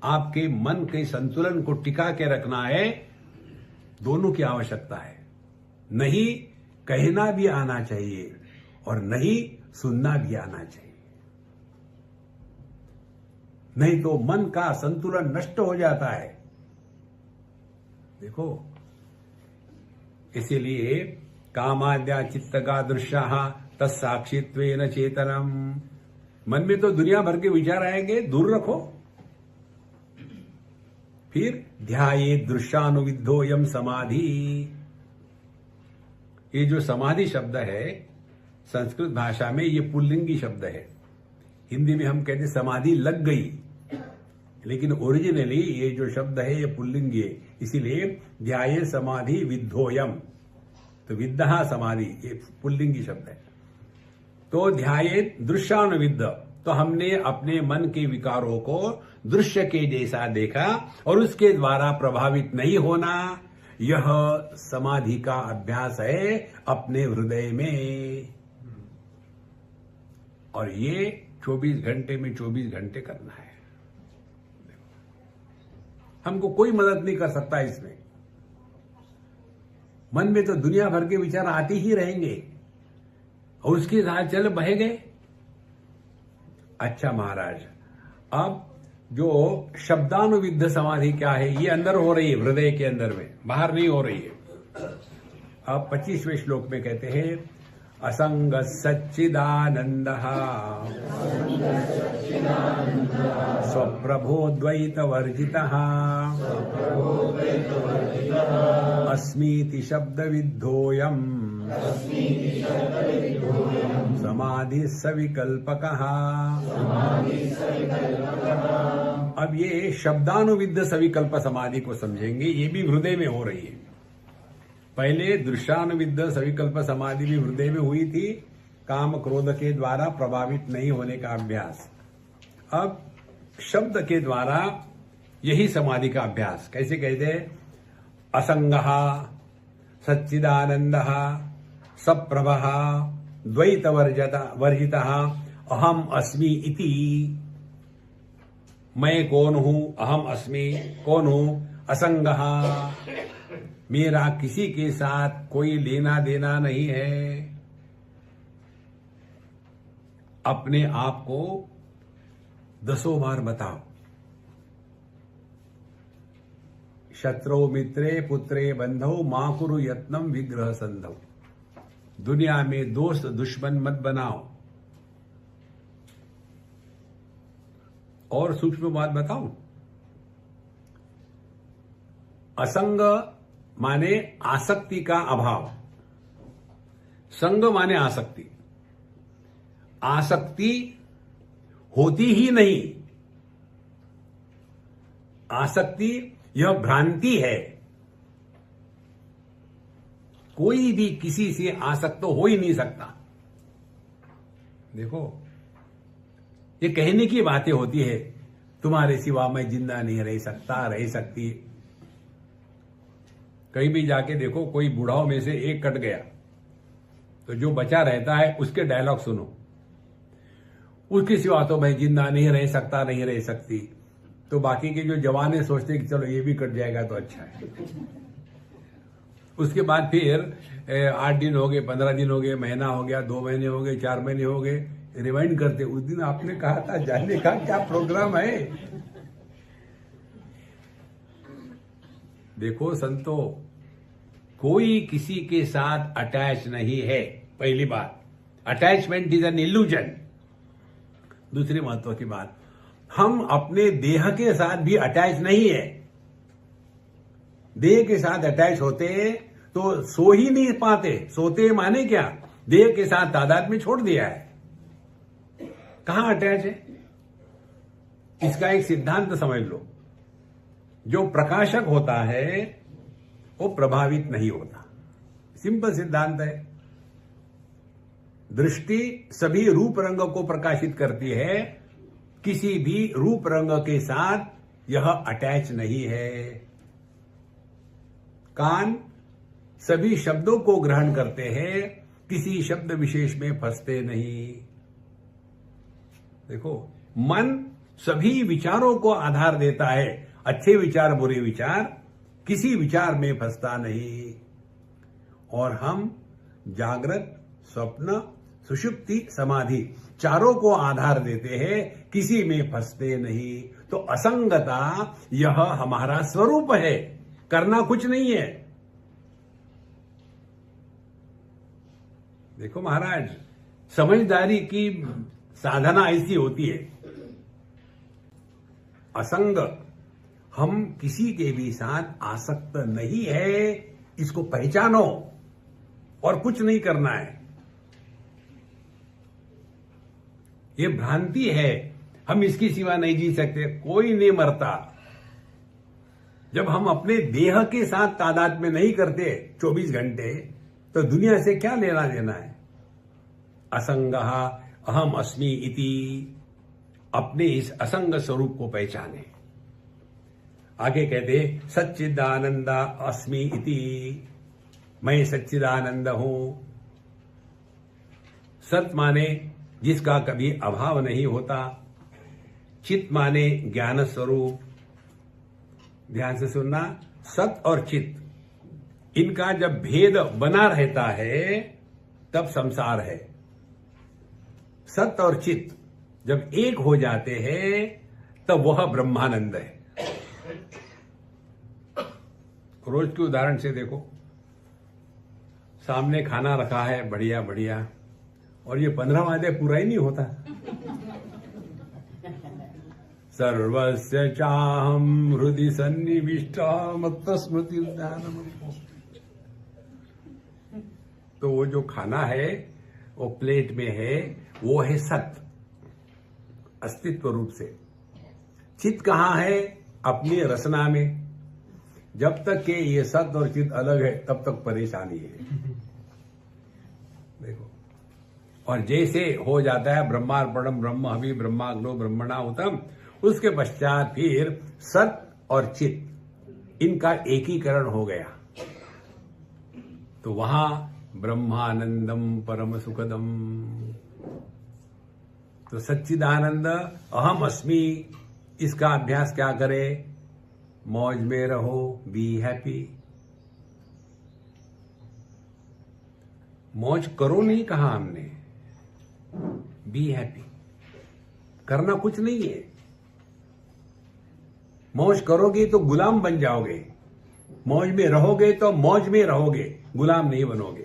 आपके मन के संतुलन को टिका के रखना है, दोनों की आवश्यकता है। नहीं कहना भी आना चाहिए और नहीं सुनना भी आना चाहिए, नहीं तो मन का संतुलन नष्ट हो जाता है। देखो, इसीलिए कामाद्या चित्त का दृश्य तत्साक्षित्वेन चेतनम। मन में तो दुनिया भर के विचार आएंगे, दूर रखो। फिर ध्याये दृश्यानुविद्धोयम समाधि। ये जो समाधि शब्द है संस्कृत भाषा में ये पुल्लिंगी शब्द है। हिंदी में हम कहते समाधि लग गई, लेकिन ओरिजिनली ये जो शब्द है ये पुल्लिंगी है। इसीलिए ध्याये समाधि विद्धोयम, तो विद्धा समाधि ये पुल्लिंगी शब्द है। तो ध्याये दृश्यानुविद्ध, तो हमने अपने मन के विकारों को दृश्य के जैसा देखा और उसके द्वारा प्रभावित नहीं होना, यह समाधि का अभ्यास है अपने हृदय में। और ये 24 घंटे में 24 घंटे करना है। हमको कोई मदद नहीं कर सकता इसमें। मन में तो दुनिया भर के विचार आते ही रहेंगे और उसके साथ चल बहे गए। अच्छा महाराज, अब जो शब्दानुविद्ध समाधि क्या है, ये अंदर हो रही है, हृदय के अंदर में, बाहर नहीं हो रही है। अब 25वें श्लोक में कहते हैं असंग सच्चिदानंद स्वप्रभोद्वैत वर्जितः अस्मीति शब्द विद्धोयम समाधि सविकल्पकः। अब ये शब्दानुविद्ध सविकल्प समाधि को समझेंगे। ये भी हृदय में हो रही है। पहले दृश्यानुविद्ध सविकल्प समाधि भी हृदय में हुई थी, काम क्रोध के द्वारा प्रभावित नहीं होने का अभ्यास। अब शब्द के द्वारा यही समाधि का अभ्यास। कैसे कहते हैं? असंगः सच्चिदानंदः सप्रभः द्वैत वर्जितः अहम अस्मि इति। मैं कौन हूं? अहम अस्मि, कौन हूं? असंगः, मेरा किसी के साथ कोई लेना देना नहीं है। अपने आप को 10 बार बताओ। शत्रु मित्रे पुत्रे बंधो मां कुरु यत्नम विग्रह संधौ। दुनिया में दोस्त दुश्मन मत बनाओ। और सूक्ष्म बात बताऊं, असंग माने आसक्ति का अभाव, संग माने आसक्ति। आसक्ति होती ही नहीं। आसक्ति यह भ्रांति है। कोई भी किसी से आसक्त तो हो ही नहीं सकता। देखो, ये कहने की बातें होती है, तुम्हारे सिवा मैं जिंदा नहीं रह सकता, रह सकती। कहीं भी जाके देखो, कोई बूढ़ाओं में से एक कट गया तो जो बचा रहता है उसके डायलॉग सुनो, उसके सिवा तो मैं जिंदा नहीं रह सकता, नहीं रह सकती। तो बाकी के जो जवान सोचते कि चलो ये भी कट जाएगा तो अच्छा है। उसके बाद फिर 8 दिन हो गए, 15 दिन हो गए, महीना हो गया, 2 महीने हो गए, 4 महीने हो गए, रिमाइंड करते उस दिन आपने कहा था जाने का क्या प्रोग्राम है। देखो संतो, कोई किसी के साथ अटैच नहीं है। पहली बात, अटैचमेंट इज एन इल्यूजन। दूसरी महत्व की बात, हम अपने देह के साथ भी अटैच नहीं है। देह के साथ अटैच होते तो सो ही नहीं पाते। सोते माने क्या? देह के साथ तादाद में छोड़ दिया है। कहां अटैच है? इसका एक सिद्धांत समझ लो, जो प्रकाशक होता है वो प्रभावित नहीं होता। सिंपल सिद्धांत है। दृष्टि सभी रूप रंग को प्रकाशित करती है, किसी भी रूप रंग के साथ यह अटैच नहीं है। कान सभी शब्दों को ग्रहण करते हैं, किसी शब्द विशेष में फंसते नहीं। देखो, मन सभी विचारों को आधार देता है। अच्छे विचार, बुरे विचार, किसी विचार में फंसता नहीं। और हम जागृत, स्वप्न, सुषुप्ति, समाधि चारों को आधार देते हैं, किसी में फंसते नहीं। तो असंगता यह हमारा स्वरूप है, करना कुछ नहीं है। देखो महाराज, समझदारी की साधना ऐसी होती है, असंग, हम किसी के भी साथ आसक्त नहीं है, इसको पहचानो और कुछ नहीं करना है। ये भ्रांति है, हम इसकी सिवा नहीं जी सकते। कोई नहीं मरता। जब हम अपने देह के साथ तादाद में नहीं करते 24 घंटे, तो दुनिया से क्या लेना देना है। असंगः अहम अस्मि इति, अपने इस असंग स्वरूप को पहचाने। आगे कहते सच्चिदानंद अस्मि इति, मैं सच्चिदानंद हूं। सत माने जिसका कभी अभाव नहीं होता, चित माने ज्ञान स्वरूप। ध्यान से सुनना, सत और चित, इनका जब भेद बना रहता है तब संसार है। सत और चित जब एक हो जाते हैं तब वह ब्रह्मानंद है। रोज के उदाहरण से देखो, सामने खाना रखा है बढ़िया बढ़िया, और ये 15 वादे पूरा ही नहीं होता। सर्वस्य चाहम हृदि सन्निविष्टा मत्त स्मृति उद्यानम। तो वो जो खाना है वो प्लेट में है, वो है सत, अस्तित्व रूप से। चित कहां है? अपनी रचना में। जब तक के ये सत और चित अलग है तब तक परेशानी है। देखो, और जैसे हो जाता है ब्रह्मार्पणम ब्रह्म हवि ब्रह्माग्नो ब्रह्मणाहुतम, उसके पश्चात फिर सत और चित इनका एकीकरण हो गया, तो वहां ब्रह्मानंदम परम सुखदम। तो सच्चिदानंद अहम अस्मि, इसका अभ्यास क्या करे? मौज में रहो, बी हैप्पी। मौज करो नहीं कहा हमने, बी हैप्पी। करना कुछ नहीं है। मौज करोगे तो गुलाम बन जाओगे, मौज में रहोगे तो मौज में रहोगे, गुलाम नहीं बनोगे।